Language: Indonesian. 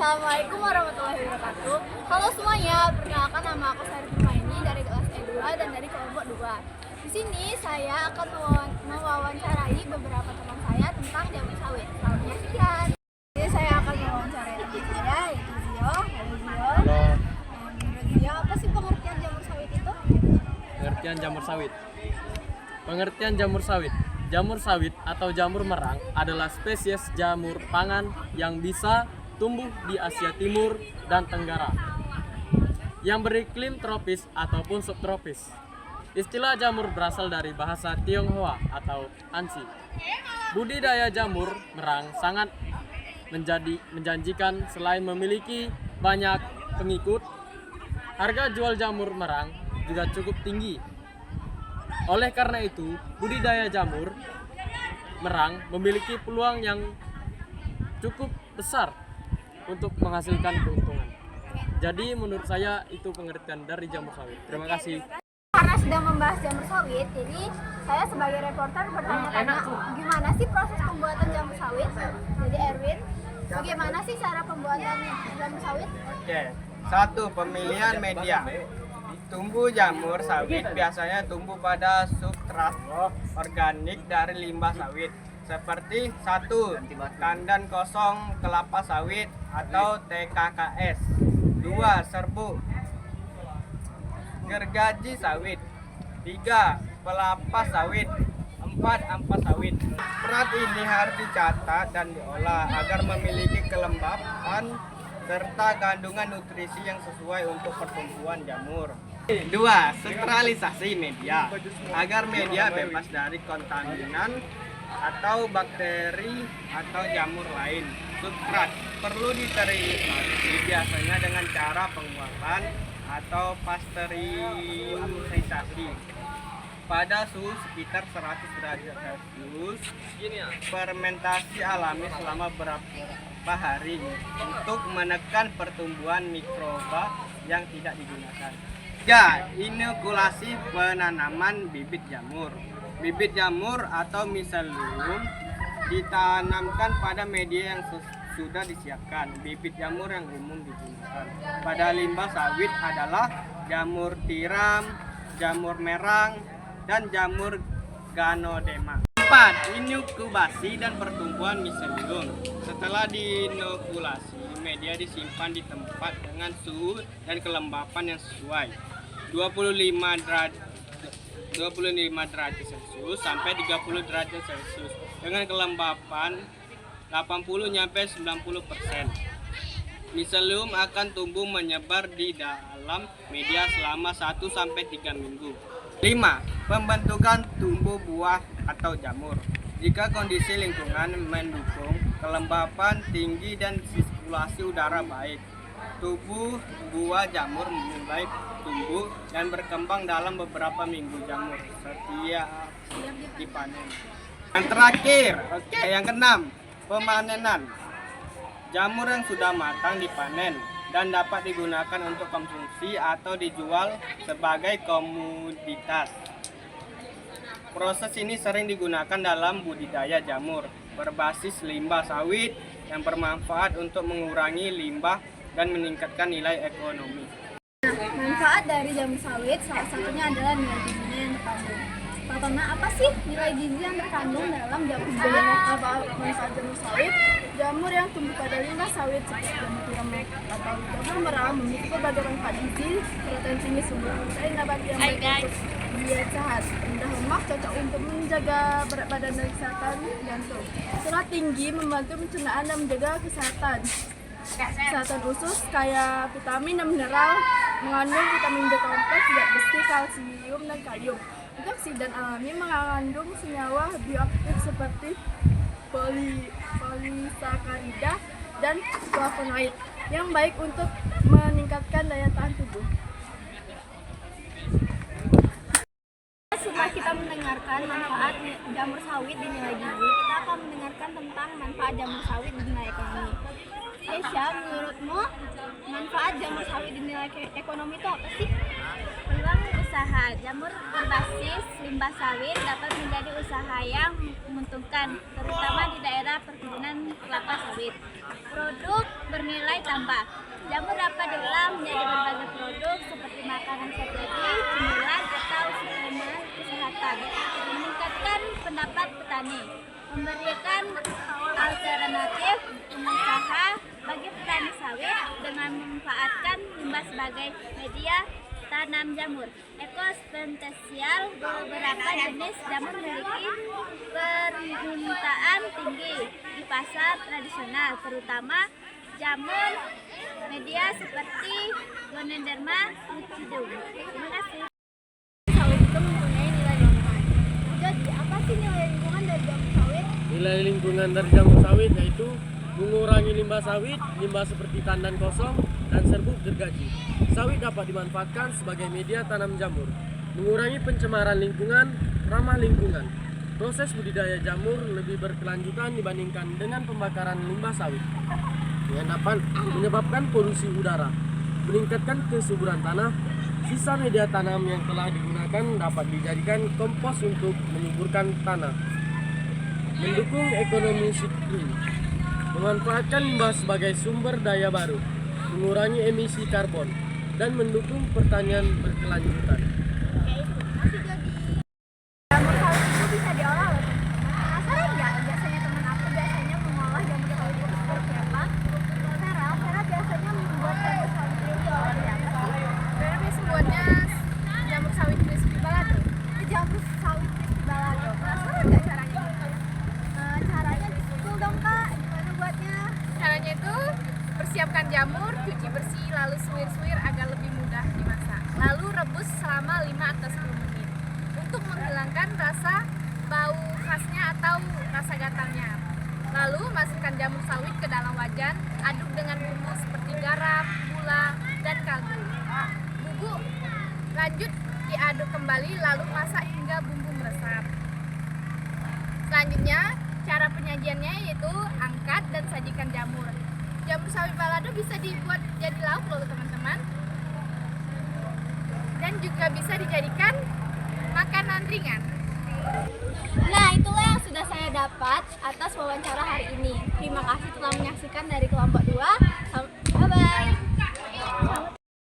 Assalamualaikum warahmatullahi wabarakatuh. Halo semuanya, perkenalkan nama aku Sari Permaini dari kelas E2 dan dari kelompok 2. Di sini saya akan mewawancarai beberapa teman saya tentang jamur sawit. Selamat menyaksikan. Jadi saya akan mewawancarai teman saya, yaitu Zio. Halo Zio. Halo. Menurut Zio, apa sih pengertian jamur sawit itu? Pengertian jamur sawit. Pengertian jamur sawit. Jamur sawit atau jamur merang adalah spesies jamur pangan yang bisa tumbuh di Asia Timur dan Tenggara, yang beriklim tropis ataupun subtropis. Istilah jamur berasal dari bahasa Tionghoa atau Ansi. Budidaya jamur merang sangat menjanjikan. Selain memiliki banyak pengikut, harga jual jamur merang juga cukup tinggi. Oleh karena itu, budidaya jamur merang memiliki peluang yang cukup besar untuk menghasilkan keuntungan. Jadi menurut saya itu pengertian dari jamur sawit. Terima kasih. Karena sedang membahas jamur sawit, jadi saya sebagai reporter bertanya-tanya gimana sih proses pembuatan jamur sawit. Jadi Erwin, bagaimana sih cara pembuatan jamur sawit? Oke, 1. Pemilihan media. Tumbuh jamur sawit biasanya tumbuh pada substrat organik dari limbah sawit, seperti 1. Tandan kosong kelapa sawit atau TKKS. 2. Serbuk gergaji sawit. 3. Pelapa sawit. 4. Ampas sawit. Substrat ini harus dicatat dan diolah agar memiliki kelembapan serta kandungan nutrisi yang sesuai untuk pertumbuhan jamur. 2. Sterilitasasi media agar media bebas dari kontaminan atau bakteri atau jamur lain. Substrat perlu disterilisasi biasanya dengan cara penguapan atau pasteurisasi pada suhu sekitar 100 derajat Celcius. Fermentasi alami selama beberapa hari untuk menekan pertumbuhan mikroba yang tidak digunakan. 3. Inokulasi penanaman bibit jamur. Bibit jamur atau miselium ditanamkan pada media yang sudah disiapkan. Bibit jamur yang umum digunakan pada limbah sawit adalah jamur tiram, jamur merang, dan jamur Ganoderma. 4. Inkubasi dan pertumbuhan miselium. Setelah diinokulasi, media disimpan di tempat dengan suhu dan kelembapan yang sesuai. 25 derajat Celcius sampai 30 derajat Celcius dengan kelembapan 80-90%. Miselium akan tumbuh menyebar di dalam media selama 1-3 minggu. 5. Pembentukan tumbuh buah atau jamur. Jika kondisi lingkungan mendukung kelembapan tinggi dan sirkulasi udara baik, tubuh buah jamur mulai tumbuh dan berkembang dalam beberapa minggu. Jamur setiap dipanen. Yang terakhir, yang keenam, pemanenan. Jamur yang sudah matang dipanen dan dapat digunakan untuk konsumsi atau dijual sebagai komoditas. Proses ini sering digunakan dalam budidaya jamur berbasis limbah sawit yang bermanfaat untuk mengurangi limbah dan meningkatkan nilai ekonomi. Manfaat dari jamur sawit salah satunya adalah nilai gizinya yang terkandung. Pertama, apa sih nilai gizi yang terkandung dalam jamur sawit? Apa manfaat jamur sawit? Jamur yang tumbuh pada limbah sawit seperti jamur tiram atau jamur merang memiliki berbagai manfaat gizi, protein tinggi, sumber protein nabati yang baik untuk diet sehat, rendah lemak, cocok untuk menjaga berat badan dan kesehatan jantung. Serat tinggi membantu pencernaan dan menjaga kesehatan usus, kaya vitamin dan mineral, mengandung vitamin B kompleks, zat besi, kalsium, dan kalium. Antioksidan alami mengandung senyawa bioaktif seperti polisakarida dan flavonoid yang baik untuk meningkatkan daya tahan tubuh. Setelah kita mendengarkan manfaat jamur sawit di nilai gizi, kita akan mendengarkan tentang manfaat jamur sawit di nilai ekonomi. Aisyah, menurutmu manfaat jamur sawit di nilai ekonomi itu apa sih? Peluang usaha jamur berbasis limbah sawit dapat menjadi usaha yang menguntungkan, terutama di daerah perkebunan kelapa sawit. Produk bernilai tambah. Jamur dapat diolah menjadi berbagai produk seperti makanan strategi, cemilan, atau suplemen kesehatan. Meningkatkan pendapat petani, memberikan alternatif usaha bagi petani sawit dengan memanfaatkan limbah sebagai media tanam jamur. Ekosponensial, beberapa jenis jamur memiliki permintaan tinggi di pasar tradisional, terutama jamur media seperti Ganoderma lucidum. Terima kasih. Sawit itu mempunyai nilai lingkungan. Jadi, apa sih nilai lingkungan dari jamur sawit? Nilai lingkungan dari jamur sawit yaitu mengurangi limbah sawit, limbah seperti tandan kosong, dan serbuk gergaji. Sawit dapat dimanfaatkan sebagai media tanam jamur, mengurangi pencemaran lingkungan, ramah lingkungan. Proses budidaya jamur lebih berkelanjutan dibandingkan dengan pembakaran limbah sawit yang dapat menyebabkan polusi udara, meningkatkan kesuburan tanah. Sisa media tanam yang telah digunakan dapat dijadikan kompos untuk menyuburkan tanah, mendukung ekonomi sirkular, memanfaatkan limbah sebagai sumber daya baru, mengurangi emisi karbon, dan mendukung pertanian berkelanjutan. Jamur sawit itu bisa diolah loh. Penasaran nggak? Biasanya teman aku mengolah jamur sawit itu seperti apa? Vera biasanya membuat jamur sawit itu seperti apa sih? Vera biasa buatnya jamur sawit crispy balado. Jamur sawit crispy balado. Penasaran nggak caranya? Caranya disusul dong kak. Gimana buatnya? Caranya itu persiapkan jamur, cuci bersih, lalu suwir-suwir agar lebih mudah dimasak. Lalu rebus selama 5 atau 10 menit untuk menghilangkan rasa bau khasnya atau rasa gatalnya. Lalu masukkan jamur sawit ke dalam wajan, aduk dengan bumbu seperti garam, gula, dan kaldu. Bubuk lanjut diaduk kembali lalu masak hingga bumbu meresap. Selanjutnya, cara penyajiannya yaitu angkat dan sajikan jamur. Jamur sawit balado bisa dibuat jadi lauk loh teman-teman. Dan juga bisa dijadikan makanan ringan. Nah, itulah yang sudah saya dapat atas wawancara hari ini. Terima kasih telah menyaksikan dari kelompok 2.